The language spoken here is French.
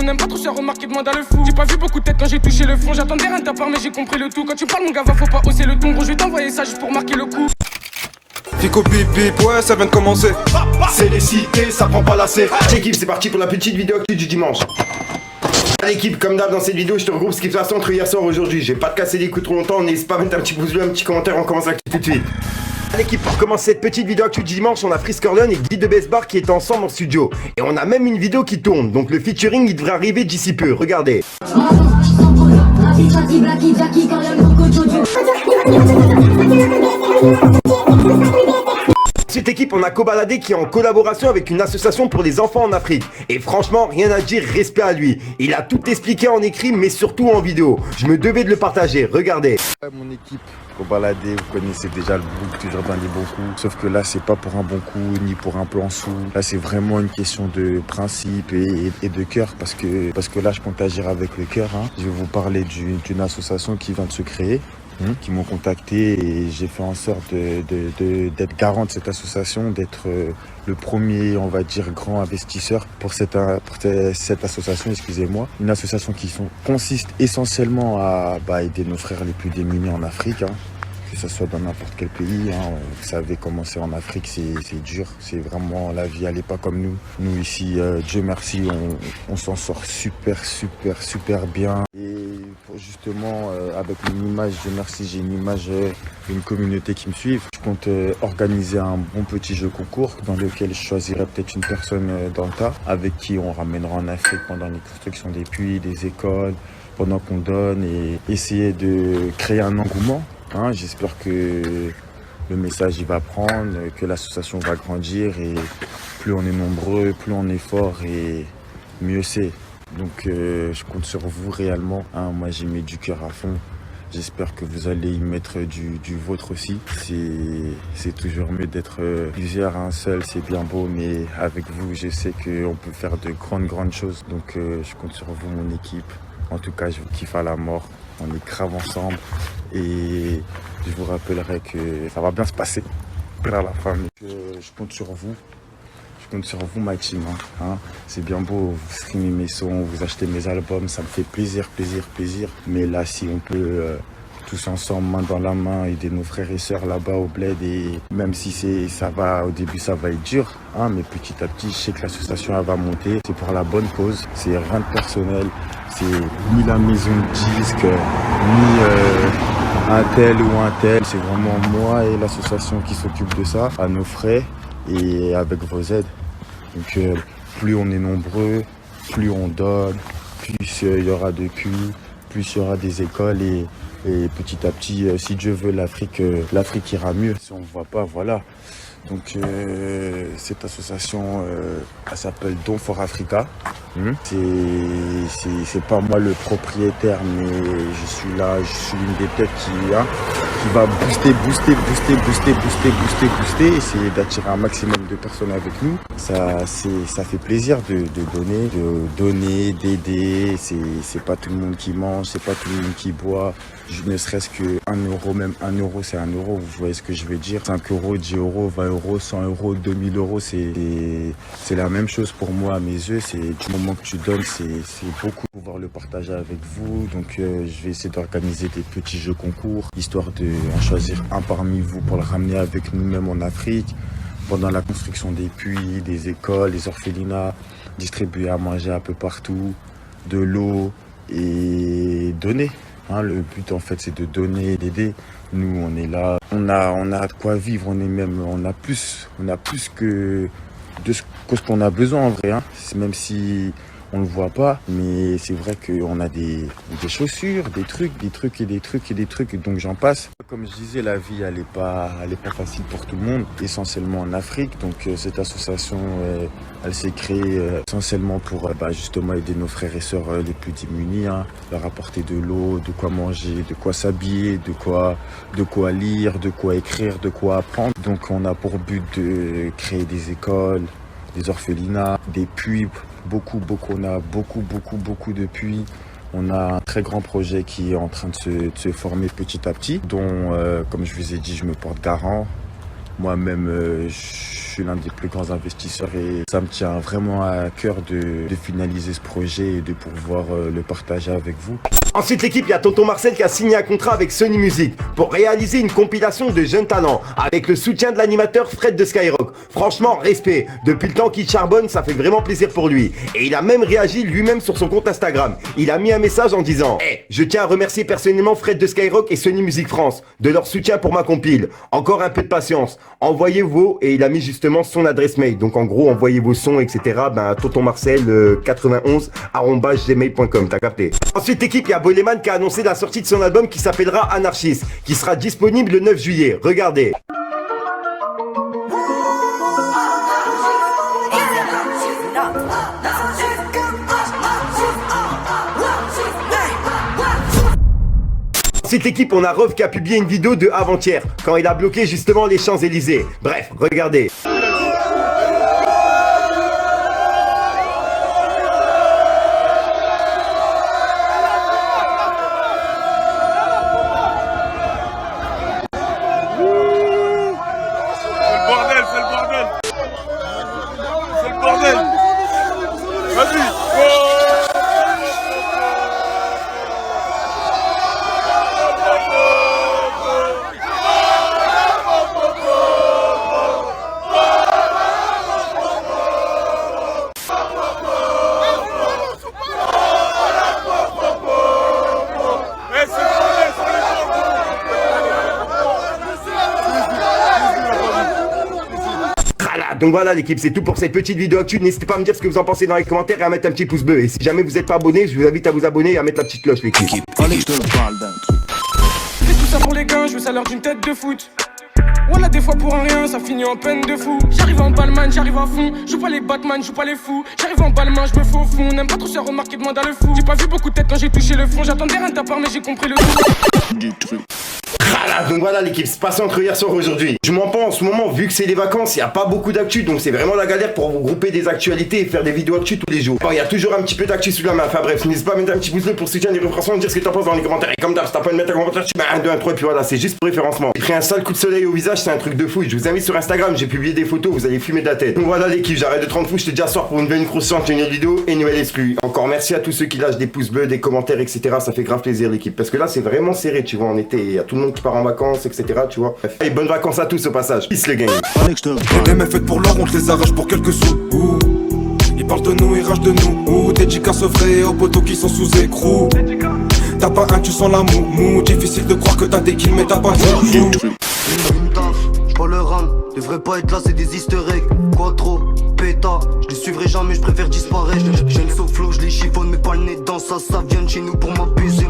n'aime pas trop se faire remarquer, demande à le fou. J'ai pas vu beaucoup de tête quand j'ai touché le fond. J'attendais rien de ta part mais j'ai compris le tout. Quand tu parles mon gars va faut pas hausser le ton. Gros je vais t'envoyer ça juste pour marquer le coup. Fico bip bip, ouais ça vient de commencer. C'est les cités, ça prend pas la C. L'équipe, c'est parti pour la petite vidéo actu du dimanche. L'équipe, comme d'hab dans cette vidéo, je te regroupe ce qui se passe entre hier soir et aujourd'hui. J'ai pas te casser les coups trop longtemps, n'hésite pas à mettre un petit pouce bleu, un petit commentaire, on commence l'actu tout de suite. L'équipe, pour commencer cette petite vidéo actu du dimanche, on a Frisk Orleans et Guy de Besbar qui est ensemble en studio. Et on a même une vidéo qui tourne, donc le featuring il devrait arriver d'ici peu, regardez. Cette équipe, on a Kobalade qui est en collaboration avec une association pour les enfants en Afrique. Et franchement, rien à dire, respect à lui. Il a tout expliqué en écrit, mais surtout en vidéo. Je me devais de le partager, regardez. Mon équipe, Kobalade, vous connaissez déjà le groupe, toujours dans les bons coups. Sauf que là, c'est pas pour un bon coup, ni pour un plan sous. Là, c'est vraiment une question de principe et de cœur. Parce que là, je compte agir avec le cœur. Je vais vous parler d'une association qui vient de se créer. Qui m'ont contacté et j'ai fait en sorte d'être garant de cette association, d'être le premier, on va dire, grand investisseur pour cette association, excusez-moi. Une association qui consiste essentiellement à aider nos frères les plus démunis en Afrique, que ce soit dans n'importe quel pays. Vous savez comment c'est en Afrique, c'est dur, c'est vraiment, la vie elle n'est pas comme nous. Nous ici, Dieu merci, on s'en sort super bien. Et justement, avec une image, Dieu merci, j'ai une image d'une communauté qui me suit. Je compte organiser un bon petit jeu concours dans lequel je choisirai peut-être une personne dans le tas avec qui on ramènera en Afrique pendant les constructions des puits, des écoles, pendant qu'on donne et essayer de créer un engouement. J'espère que le message il va prendre, que l'association va grandir et plus on est nombreux, plus on est fort et mieux c'est. Donc je compte sur vous réellement. Moi j'y mets du cœur à fond. J'espère que vous allez y mettre du vôtre aussi. C'est toujours mieux d'être plusieurs, un seul, c'est bien beau, mais avec vous, je sais qu'on peut faire de grandes choses. Donc je compte sur vous, mon équipe. En tout cas, je vous kiffe à la mort. On est grave ensemble et je vous rappellerai que ça va bien se passer pour la famille. Je compte sur vous. Je compte sur vous, ma team. C'est bien beau, vous streamez mes sons, vous achetez mes albums, ça me fait plaisir. Mais là, si on peut tous ensemble, main dans la main, aider nos frères et sœurs là-bas au bled, et même si au début ça va être dur, mais petit à petit, je sais que l'association elle va monter. C'est pour la bonne cause, c'est rien de personnel, c'est ni la maison de disques, ni un tel ou un tel. C'est vraiment moi et l'association qui s'occupe de ça, à nos frais et avec vos aides. Donc plus on est nombreux, plus on donne, plus il y aura de puits, plus il y aura des écoles et petit à petit, si Dieu veut, l'Afrique ira mieux. Si on ne voit pas, voilà. Donc cette association, elle s'appelle Don for Africa. C'est pas moi le propriétaire, mais je suis là, je suis l'une des têtes qui va booster, essayer d'attirer un maximum de personnes avec nous. Ça fait plaisir de donner, d'aider. C'est pas tout le monde qui mange, c'est pas tout le monde qui boit. Ne serait-ce que 1 euro, même 1 euro, c'est 1 euro, vous voyez ce que je veux dire. 5 euros, 10 euros, 20 euros, 100 euros, 2000 euros, c'est la même chose pour moi à mes yeux. C'est du moment que tu donnes, c'est beaucoup. Pouvoir le partager avec vous, donc je vais essayer d'organiser des petits jeux concours, histoire d'en choisir un parmi vous pour le ramener avec nous-mêmes en Afrique, pendant la construction des puits, des écoles, des orphelinats, distribuer à manger un peu partout, de l'eau et donner. Le but en fait c'est de donner, d'aider. Nous on est là, on a de quoi vivre, on a plus que ce qu'on a besoin en vrai. Même si on le voit pas, mais c'est vrai qu'on a des chaussures, des trucs, donc j'en passe. Comme je disais, la vie elle est pas facile pour tout le monde, essentiellement en Afrique. Donc cette association elle s'est créée essentiellement pour justement aider nos frères et sœurs les plus démunis, leur apporter de l'eau, de quoi manger, de quoi s'habiller, de quoi lire, de quoi écrire, de quoi apprendre. Donc on a pour but de créer des écoles, des orphelinats, des puits, on a beaucoup de puits. On a un très grand projet qui est en train de se former petit à petit, dont, comme je vous ai dit, je me porte garant. Moi-même, je suis l'un des plus grands investisseurs et ça me tient vraiment à cœur de finaliser ce projet et de pouvoir le partager avec vous. Ensuite l'équipe, il y a Tonton Marcel qui a signé un contrat avec Sony Music pour réaliser une compilation de jeunes talents avec le soutien de l'animateur Fred de Skyrock. Franchement, respect. Depuis le temps qu'il charbonne, ça fait vraiment plaisir pour lui. Et il a même réagi lui-même sur son compte Instagram. Il a mis un message en disant « Hey, je tiens à remercier personnellement Fred de Skyrock et Sony Music France de leur soutien pour ma compile. Encore un peu de patience. Envoyez vos... » Et il a mis justement son adresse mail. Donc en gros, envoyez vos sons, etc. Tonton Marcel 91@gmail.com. T'as capté. Ensuite l'équipe, il y a Boleman qui a annoncé la sortie de son album qui s'appellera Anarchist, qui sera disponible le 9 juillet. Regardez. Cette équipe, on a Rov qui a publié une vidéo de avant-hier, quand il a bloqué justement les Champs-Élysées. Bref, regardez. Donc voilà l'équipe, c'est tout pour cette petite vidéo actu. N'hésitez pas à me dire ce que vous en pensez dans les commentaires et à mettre un petit pouce bleu. Et si jamais vous n'êtes pas abonné, je vous invite à vous abonner et à mettre la petite cloche l'équipe. Fais tout ça pour les gains, je veux ça l'heure d'une tête de foot. Voilà des fois pour un rien, ça finit en peine de fou. J'arrive en balman, j'arrive à fond. Je joue pas les Batman, je joue pas les fous. J'arrive en balmain, je me fais au fond. N'aime pas trop se remarquer, demande à le fou. J'ai pas vu beaucoup de tête quand j'ai touché le fond. J'attendais rien de ta part mais j'ai compris le truc. Donc voilà l'équipe, c'est passé entre hier soir et aujourd'hui. Je m'en pense en ce moment, vu que c'est les vacances, il n'y a pas beaucoup d'actu, donc c'est vraiment la galère pour vous grouper des actualités et faire des vidéos actu tous les jours. Bon, il y a toujours un petit peu d'actu sous la main, enfin bref, n'hésite pas à mettre un petit pouce bleu pour soutenir les référencements, dire ce que t'en penses dans les commentaires. Et comme d'hab, si t'as pas de mettre un commentaire, tu mets 1, 2, 1, 3, et puis voilà, c'est juste pour référencement. J'ai pris un sale coup de soleil au visage, c'est un truc de fou. Je vous invite sur Instagram, j'ai publié des photos, vous allez fumer de la tête. Donc voilà l'équipe, j'arrête de 30 fous, je te dis à soir pour une nouvelle croissante, une nouvelle vidéo et une nouvelle exclue. Encore merci à tous ceux qui lâchent des pouces bleus, des commentaires, etc. Ça fait grave plaisir l'équipe, parce que là c'est vraiment serré, tu vois, en été, il y a tout le monde qui part en vacances, etc. Tu vois. Et bonnes vacances à tous au passage. Peace le gang. Les mecs faites pour l'or, on te les arrache pour quelques sous. Ils parlent de nous, ils ragent de nous. Dédicace vrai aux potos qui sont sous écrou. T'as pas un, tu sens la mou. Difficile de croire que t'as des kills, mais t'as pas de Une taf, j'prends le run. Devrait pas être là, c'est des easter eggs. Quoi trop, péta. Je les suivrai jamais, je préfère disparaître. J'ai le flow, je les chiffonne, mais pas le nez dans ça. Ça vient de chez nous pour m'abuser.